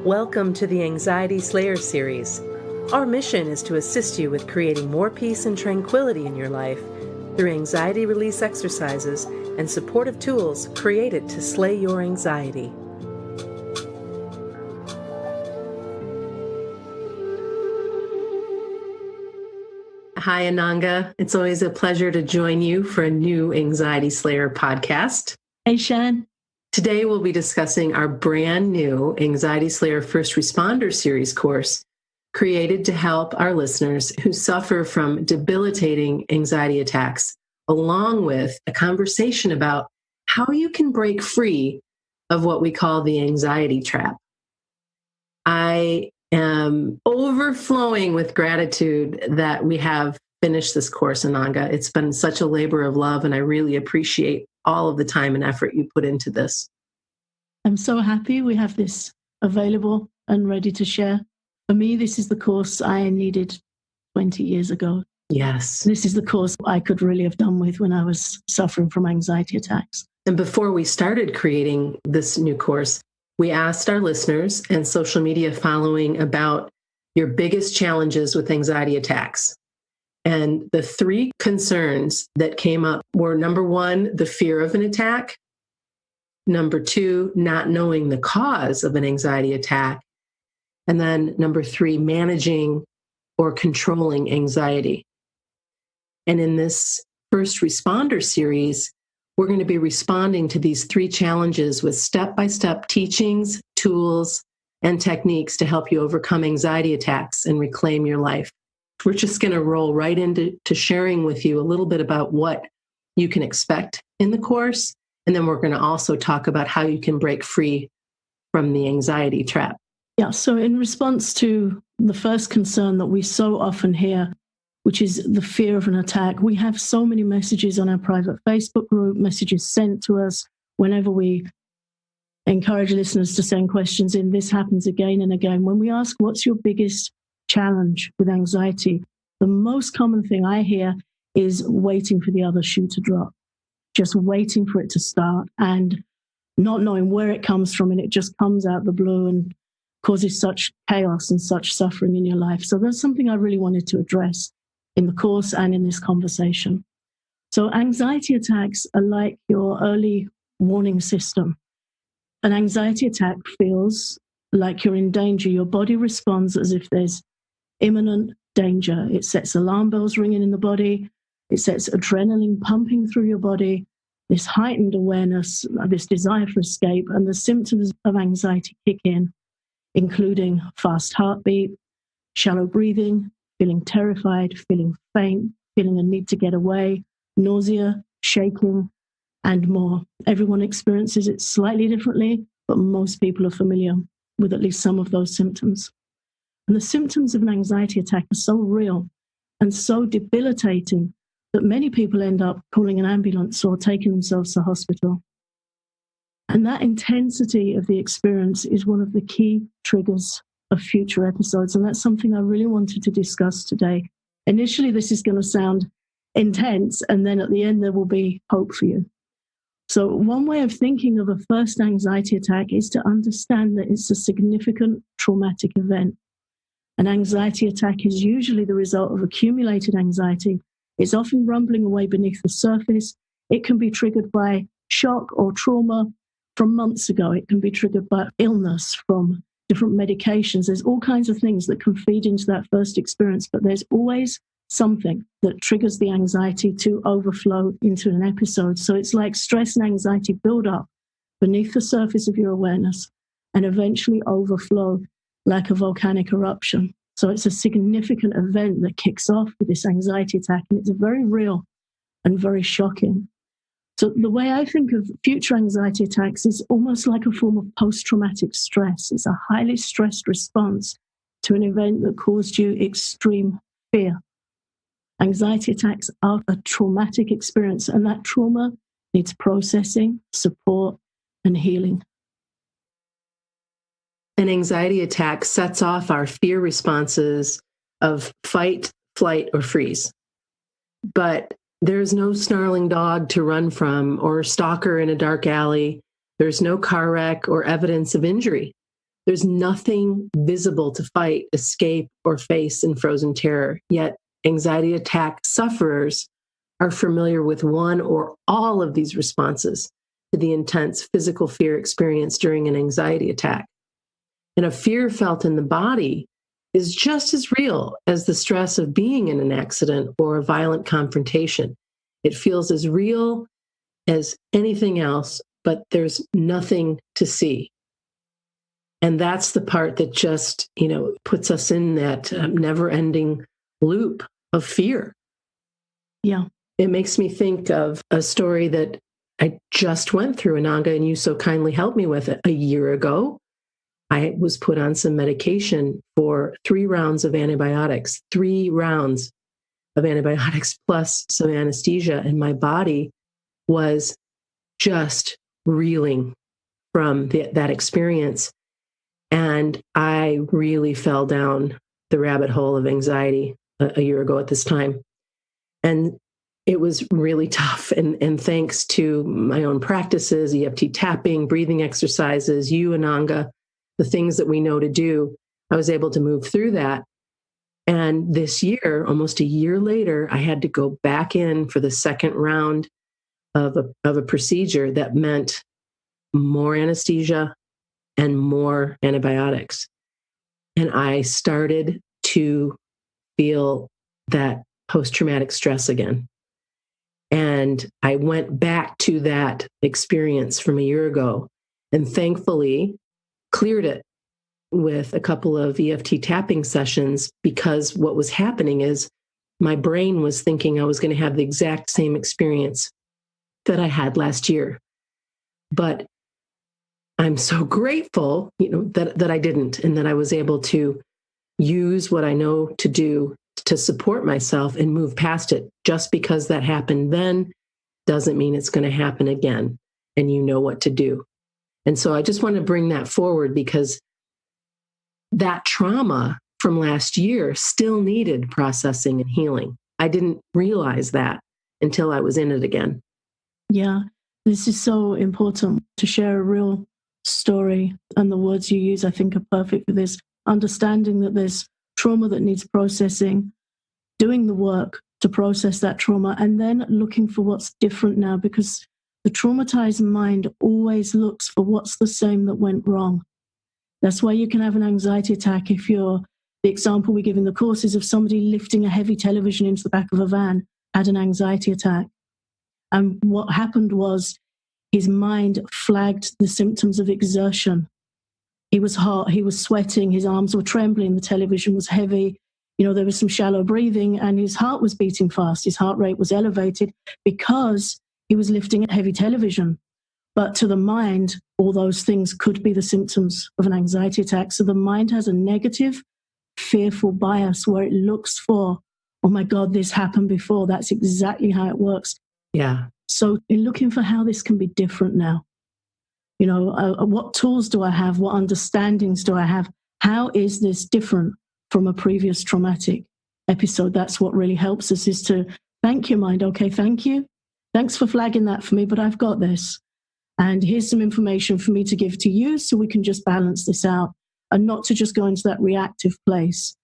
Welcome to the Anxiety Slayer series. Our mission is to assist you with creating more peace and tranquility in your life through anxiety release exercises and supportive tools created to slay your anxiety. Hi, Ananga. It's always a pleasure to join you for a new Anxiety Slayer podcast. Hey, Shan. Today, we'll be discussing our brand new Anxiety Slayer First Responder Series course, created to help our listeners who suffer from debilitating anxiety attacks, along with a conversation about how you can break free of what we call the anxiety trap. I am overflowing with gratitude that we have finished this course, Ananga. It's been such a labor of love, and I really appreciate all of the time and effort you put into this. I'm so happy we have this available and ready to share. For me, this is the course I needed 20 years ago. Yes. This is the course I could really have done with when I was suffering from anxiety attacks. And before we started creating this new course, we asked our listeners and social media following about your biggest challenges with anxiety attacks. And the three concerns that came up were, number one, the fear of an attack. Number two, not knowing the cause of an anxiety attack. And then number three, managing or controlling anxiety. And in this First Responder series, we're going to be responding to these three challenges with step-by-step teachings, tools, and techniques to help you overcome anxiety attacks and reclaim your life. We're just going to roll right into sharing with you a little bit about what you can expect in the course. And then we're going to also talk about how you can break free from the anxiety trap. Yeah, so in response to the first concern that we so often hear, which is the fear of an attack, we have so many messages on our private Facebook group, messages sent to us whenever we encourage listeners to send questions in. This happens again and again. When we ask, what's your biggest challenge with anxiety? The most common thing I hear is waiting for the other shoe to drop, just waiting for it to start and not knowing where it comes from, and it just comes out the blue and causes such chaos and such suffering in your life. So that's something I really wanted to address in the course and in this conversation. So anxiety attacks are like your early warning system. An anxiety attack feels like you're in danger. Your body responds as if there's imminent danger. It sets alarm bells ringing in the body. It sets adrenaline pumping through your body, this heightened awareness, this desire for escape, and the symptoms of anxiety kick in, including fast heartbeat, shallow breathing, feeling terrified, feeling faint, feeling a need to get away, nausea, shaking, and more. Everyone experiences it slightly differently, but most people are familiar with at least some of those symptoms. And the symptoms of an anxiety attack are so real and so debilitating that many people end up calling an ambulance or taking themselves to hospital. And that intensity of the experience is one of the key triggers of future episodes. And that's something I really wanted to discuss today. Initially, this is going to sound intense, and then at the end, there will be hope for you. So one way of thinking of a first anxiety attack is to understand that it's a significant traumatic event. An anxiety attack is usually the result of accumulated anxiety. It's often rumbling away beneath the surface. It can be triggered by shock or trauma from months ago. It can be triggered by illness from different medications. There's all kinds of things that can feed into that first experience, but there's always something that triggers the anxiety to overflow into an episode. So it's like stress and anxiety build up beneath the surface of your awareness and eventually overflow like a volcanic eruption. So it's a significant event that kicks off with this anxiety attack, and it's very real and very shocking. So the way I think of future anxiety attacks is almost like a form of post-traumatic stress. It's a highly stressed response to an event that caused you extreme fear. Anxiety attacks are a traumatic experience, and that trauma needs processing, support, and healing. An anxiety attack sets off our fear responses of fight, flight, or freeze. But there's no snarling dog to run from or stalker in a dark alley. There's no car wreck or evidence of injury. There's nothing visible to fight, escape, or face in frozen terror. Yet anxiety attack sufferers are familiar with one or all of these responses to the intense physical fear experienced during an anxiety attack. And a fear felt in the body is just as real as the stress of being in an accident or a violent confrontation. It feels as real as anything else, but there's nothing to see. And that's the part that just, puts us in that never-ending loop of fear. Yeah. It makes me think of a story that I just went through, Ananga, and you so kindly helped me with it. A year ago, I was put on some medication for 3 rounds of antibiotics, 3 rounds of antibiotics plus some anesthesia, and my body was just reeling from that experience. And I really fell down the rabbit hole of anxiety a year ago at this time. And it was really tough. And thanks to my own practices, EFT tapping, breathing exercises, you, Ananga, the things that we know to do, I was able to move through that. And this year, almost a year later, I had to go back in for the second round of a procedure that meant more anesthesia and more antibiotics. And I started to feel that post-traumatic stress again. And I went back to that experience from a year ago and thankfully cleared it with a couple of EFT tapping sessions, because what was happening is my brain was thinking I was going to have the exact same experience that I had last year. But I'm so grateful, that I didn't, and that I was able to use what I know to do to support myself and move past it. Just because that happened then doesn't mean it's going to happen again, and you know what to do. And so I just want to bring that forward, because that trauma from last year still needed processing and healing. I didn't realize that until I was in it again. Yeah, this is so important to share a real story, and the words you use, I think, are perfect for this. Understanding that there's trauma that needs processing, doing the work to process that trauma, and then looking for what's different now, because the traumatized mind always looks for what's the same that went wrong. That's why you can have an anxiety attack if the example we give in the course is of somebody lifting a heavy television into the back of a van, had an anxiety attack. And what happened was his mind flagged the symptoms of exertion. He was hot, he was sweating, his arms were trembling, the television was heavy, there was some shallow breathing, and his heart was beating fast. His heart rate was elevated because he was lifting a heavy television. But to the mind, all those things could be the symptoms of an anxiety attack. So the mind has a negative, fearful bias where it looks for, oh my God, this happened before. That's exactly how it works. Yeah. So in looking for how this can be different now, what tools do I have? What understandings do I have? How is this different from a previous traumatic episode? That's what really helps us, is to thank your mind. Okay, thank you. Thanks for flagging that for me, but I've got this. And here's some information for me to give to you so we can just balance this out, and not to just go into that reactive place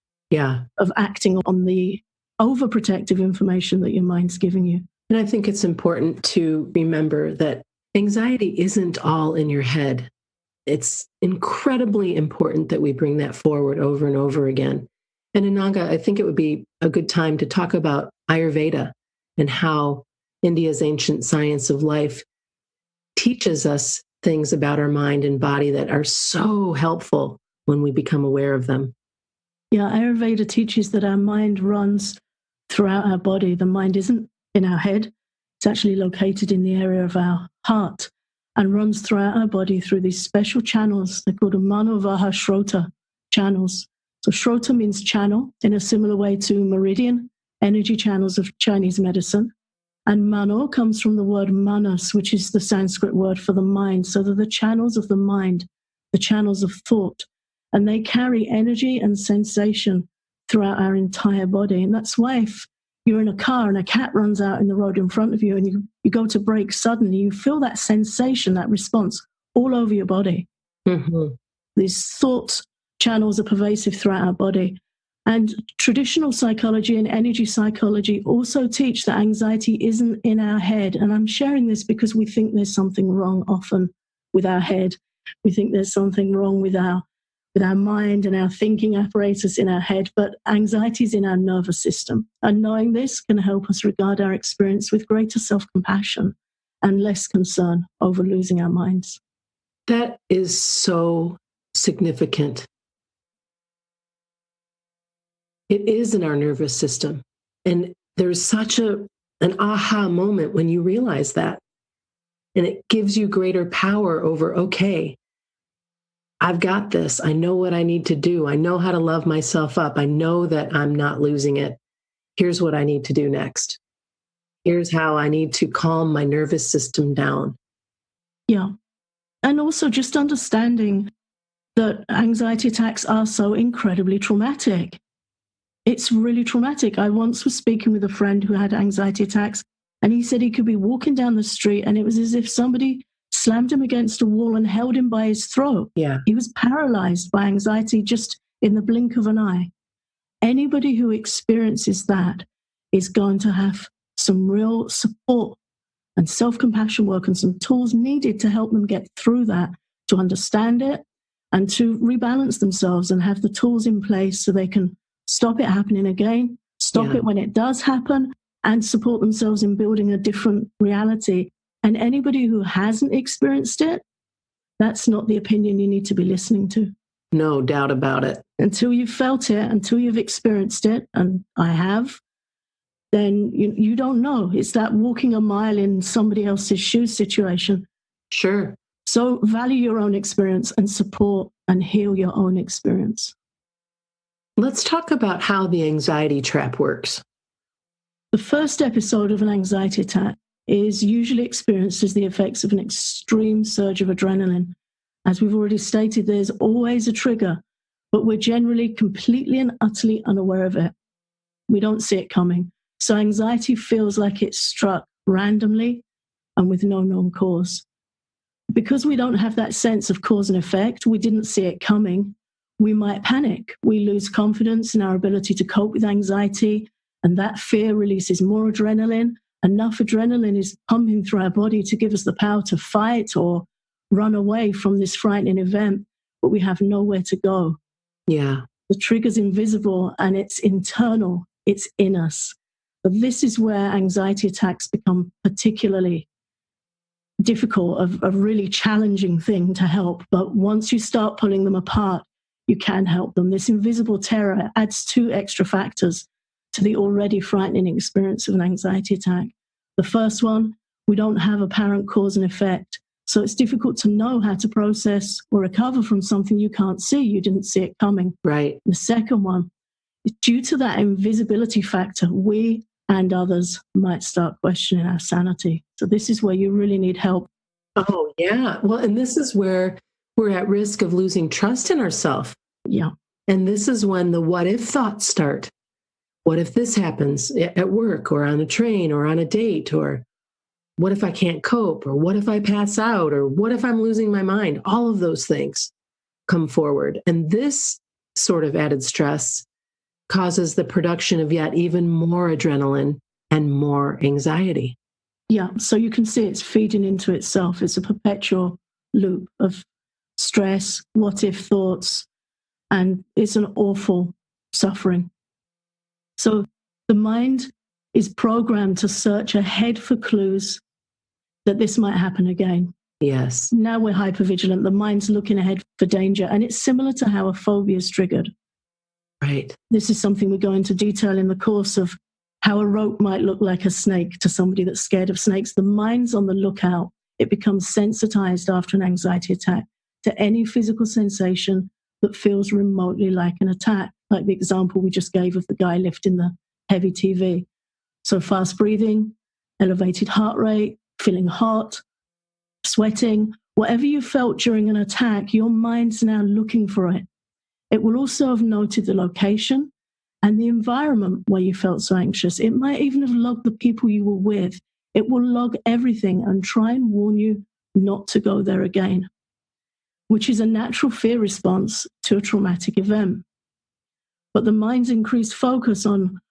of acting on the overprotective information that your mind's giving you. And I think it's important to remember that anxiety isn't all in your head. It's incredibly important that we bring that forward over and over again. And Ananga, I think it would be a good time to talk about Ayurveda and how India's ancient science of life teaches us things about our mind and body that are so helpful when we become aware of them. Yeah, Ayurveda teaches that our mind runs throughout our body. The mind isn't in our head. It's actually located in the area of our heart and runs throughout our body through these special channels. They're called Manovāha Shrota channels. So Shrota means channel, in a similar way to meridian, energy channels of Chinese medicine. And Mano comes from the word manas, which is the Sanskrit word for the mind. So they're the channels of the mind, the channels of thought. And they carry energy and sensation throughout our entire body. And that's why if you're in a car and a cat runs out in the road in front of you and you go to brake suddenly, you feel that sensation, that response all over your body. Mm-hmm. These thought channels are pervasive throughout our body. And traditional psychology and energy psychology also teach that anxiety isn't in our head. And I'm sharing this because we think there's something wrong often with our head. We think there's something wrong with our mind and our thinking apparatus in our head, but anxiety is in our nervous system. And knowing this can help us regard our experience with greater self-compassion and less concern over losing our minds. That is so significant. It is in our nervous system. And there's such an aha moment when you realize that. And it gives you greater power over, okay, I've got this. I know what I need to do. I know how to love myself up. I know that I'm not losing it. Here's what I need to do next. Here's how I need to calm my nervous system down. Yeah. And also just understanding that anxiety attacks are so incredibly traumatic. It's really traumatic. I once was speaking with a friend who had anxiety attacks, and he said he could be walking down the street and it was as if somebody slammed him against a wall and held him by his throat. Yeah. He was paralyzed by anxiety just in the blink of an eye. Anybody who experiences that is going to have some real support and self-compassion work and some tools needed to help them get through that, to understand it and to rebalance themselves and have the tools in place so they can stop it happening again, stop it when it does happen, and support themselves in building a different reality. And anybody who hasn't experienced it, that's not the opinion you need to be listening to. No doubt about it. Until you've felt it, until you've experienced it, and I have, then you don't know. It's that walking a mile in somebody else's shoes situation. Sure. So value your own experience and support and heal your own experience. Let's talk about how the anxiety trap works. The first episode of an anxiety attack is usually experienced as the effects of an extreme surge of adrenaline. As we've already stated, there's always a trigger, but we're generally completely and utterly unaware of it. We don't see it coming. So anxiety feels like it's struck randomly and with no known cause. Because we don't have that sense of cause and effect, we didn't see it coming, we might panic. We lose confidence in our ability to cope with anxiety, and that fear releases more adrenaline. Enough adrenaline is pumping through our body to give us the power to fight or run away from this frightening event, but we have nowhere to go. Yeah. The trigger's invisible and it's internal, it's in us. But this is where anxiety attacks become particularly difficult, a really challenging thing to help. But once you start pulling them apart, you can help them. This invisible terror adds 2 extra factors to the already frightening experience of an anxiety attack. The first one, we don't have apparent cause and effect. So it's difficult to know how to process or recover from something you can't see. You didn't see it coming. Right. The second one, due to that invisibility factor, we and others might start questioning our sanity. So this is where you really need help. Oh, yeah. Well, and this is where we're at risk of losing trust in ourselves. Yeah. And this is when the what if thoughts start. What if this happens at work or on a train or on a date? Or what if I can't cope? Or what if I pass out? Or what if I'm losing my mind? All of those things come forward. And this sort of added stress causes the production of yet even more adrenaline and more anxiety. Yeah. So you can see it's feeding into itself. It's a perpetual loop of stress, what if thoughts, and it's an awful suffering. So the mind is programmed to search ahead for clues that this might happen again. Yes. Now we're hypervigilant. The mind's looking ahead for danger. And it's similar to how a phobia is triggered. Right. This is something we go into detail in the course of how a rope might look like a snake to somebody that's scared of snakes. The mind's on the lookout. It becomes sensitized after an anxiety attack to any physical sensation that feels remotely like an attack, like the example we just gave of the guy lifting the heavy TV. So fast breathing, elevated heart rate, feeling hot, sweating, whatever you felt during an attack, your mind's now looking for it. It will also have noted the location and the environment where you felt so anxious. It might even have logged the people you were with. It will log everything and try and warn you not to go there again. which is a natural fear response to a traumatic event. But the mind's increased focus on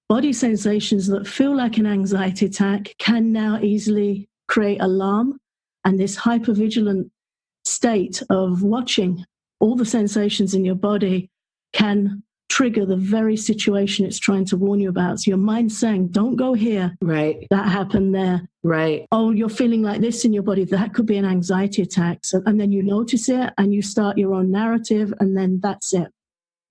body sensations that feel like an anxiety attack can now easily create alarm, and this hypervigilant state of watching all the sensations in your body can trigger the very situation it's trying to warn you about. So your mind's saying, don't go here. Right. That happened there. Right. Oh, you're feeling like this in your body. That could be an anxiety attack. So, and then you notice it and you start your own narrative, and then that's it.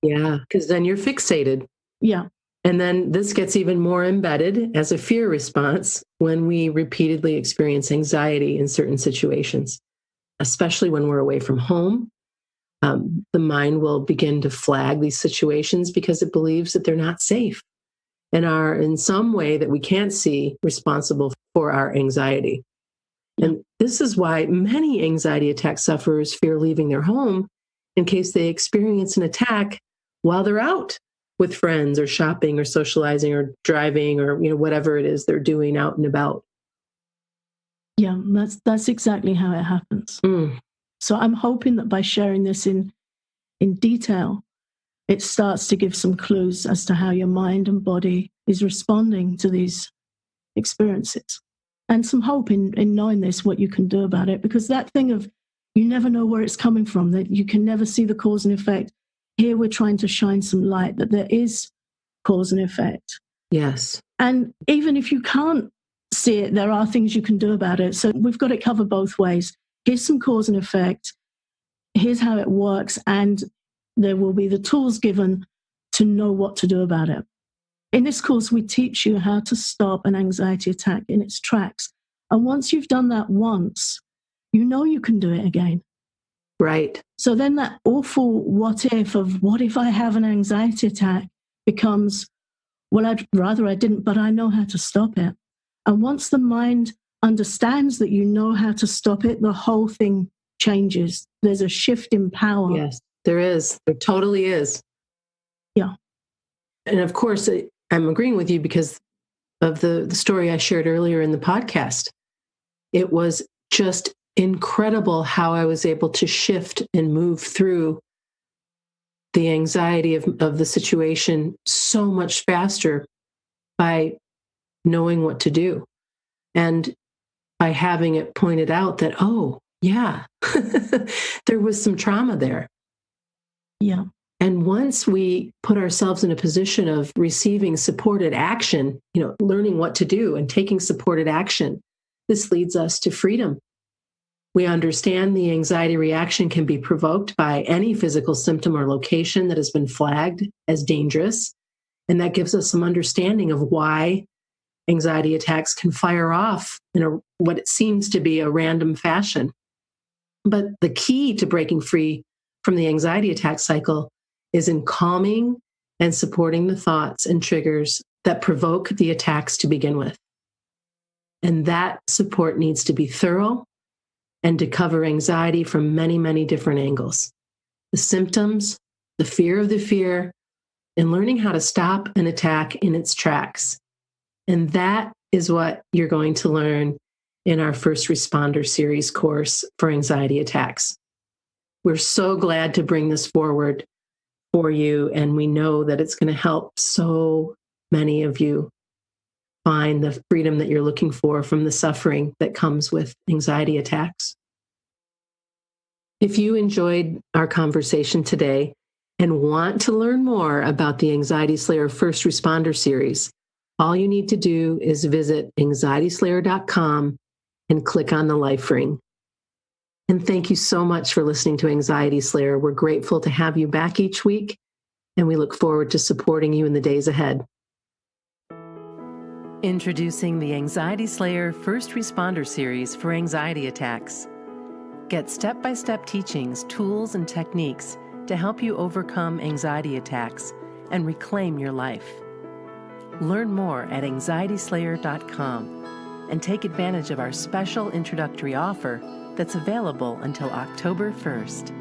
Yeah, because then you're fixated. Yeah. And then this gets even more embedded as a fear response when we repeatedly experience anxiety in certain situations, especially when we're away from home. The mind will begin to flag these situations because it believes that they're not safe and are in some way that we can't see responsible for our anxiety. Yeah. And this is why many anxiety attack sufferers fear leaving their home in case they experience an attack while they're out with friends or shopping or socializing or driving or whatever it is they're doing out and about. Yeah, that's exactly how it happens. So I'm hoping that by sharing this in detail, it starts to give some clues as to how your mind and body is responding to these experiences, and some hope in knowing this, what you can do about it. Because that thing of you never know where it's coming from, that you can never see the cause and effect. Here we're trying to shine some light that there is cause and effect. Yes. And even if you can't see it, there are things you can do about it. So we've got it covered both ways. Here's some cause and effect. Here's how it works. And there will be the tools given to know what to do about it. In this course, we teach you how to stop an anxiety attack in its tracks. And once you've done that once, you know you can do it again. Right. So then that awful what if I have an anxiety attack becomes, well, I'd rather I didn't, but I know how to stop it. And once the mind understands that you know how to stop it, the whole thing changes. There's a shift in power. Yes, there is. There totally is. Yeah. And of course, I'm agreeing with you because of the story I shared earlier in the podcast. It was just incredible how I was able to shift and move through the anxiety of the situation so much faster by knowing what to do and by having it pointed out that, oh, yeah, there was some trauma there. Yeah. And once we put ourselves in a position of receiving supported action, learning what to do and taking supported action, this leads us to freedom. We understand the anxiety reaction can be provoked by any physical symptom or location that has been flagged as dangerous. And that gives us some understanding of why anxiety attacks can fire off in what it seems to be a random fashion. But the key to breaking free from the anxiety attack cycle is in calming and supporting the thoughts and triggers that provoke the attacks to begin with. And that support needs to be thorough and to cover anxiety from many, many different angles. The symptoms, the fear of the fear, and learning how to stop an attack in its tracks. And that is what you're going to learn in our First Responder Series course for anxiety attacks. We're so glad to bring this forward for you, and we know that it's going to help so many of you find the freedom that you're looking for from the suffering that comes with anxiety attacks. If you enjoyed our conversation today and want to learn more about the Anxiety Slayer First Responder Series, all you need to do is visit anxietyslayer.com and click on the life ring. And thank you so much for listening to Anxiety Slayer. We're grateful to have you back each week, and we look forward to supporting you in the days ahead. Introducing the Anxiety Slayer First Responder Series for anxiety attacks. Get step-by-step teachings, tools, and techniques to help you overcome anxiety attacks and reclaim your life. Learn more at anxietyslayer.com and take advantage of our special introductory offer that's available until October 1st.